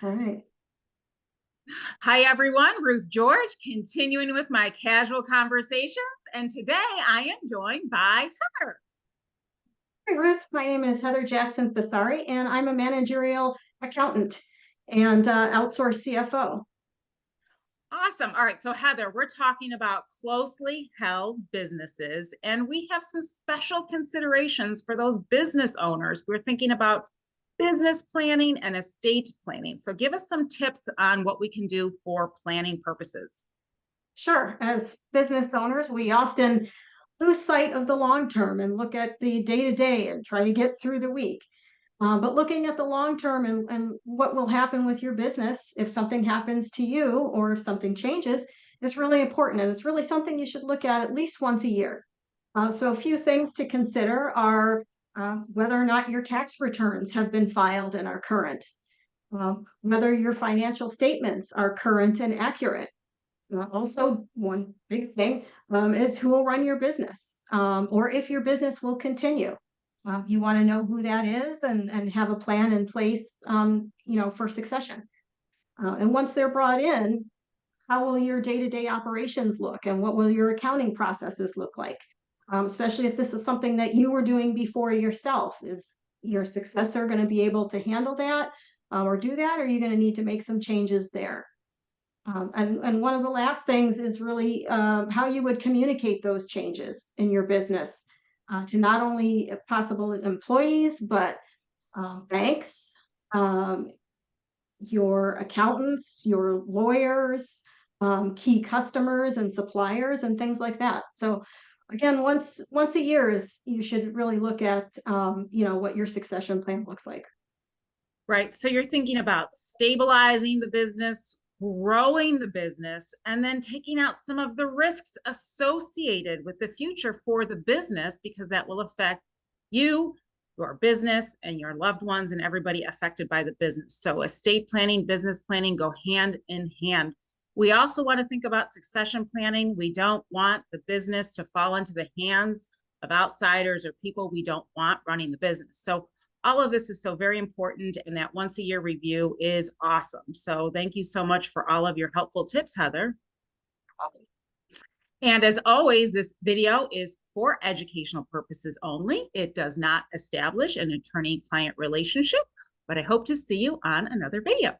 All right. Hi, everyone. Ruth George, continuing with my casual conversations. And today I am joined by Heather. Hi, Ruth. My name is Heather Jackson-Fassari, and I'm a managerial accountant and outsourced CFO. Awesome. All right. So, Heather, we're talking about closely held businesses, and we have some special considerations for those business owners. We're thinking about business planning and estate planning. So, give us some tips on what we can do for planning purposes. Sure. As business owners, we often lose sight of the long term and look at the day to day and try to get through the week. But looking at the long term and what will happen with your business if something happens to you or if something changes is really important. And it's really something you should look at least once a year. So a few things to consider are whether or not your tax returns have been filed and are current, whether your financial statements are current and accurate. Also, one big thing is who will run your business, or if your business will continue. You want to know who that is and have a plan in place, for succession. And once they're brought in, how will your day-to-day operations look, and what will your accounting processes look like? Especially if this is something that you were doing before yourself. Is your successor going to be able to handle that, or do that? Or are you going to need to make some changes there? And one of the last things is really how you would communicate those changes in your business to not only possible employees, but banks, um, your accountants, your lawyers, key customers and suppliers, and things like that. So again, once a year is you should really look at what your succession plan looks like. Right. So you're thinking about stabilizing the business, growing the business, and then taking out some of the risks associated with the future for the business, because that will affect you, your business, and your loved ones, and everybody affected by the business. So estate planning, business planning go hand in hand. We also want to think about succession planning. We don't want the business to fall into the hands of outsiders or people we don't want running the business. So all of this is so very important, and that once a year review is awesome. So thank you so much for all of your helpful tips, Heather. And as always, this video is for educational purposes only. It does not establish an attorney-client relationship, but I hope to see you on another video.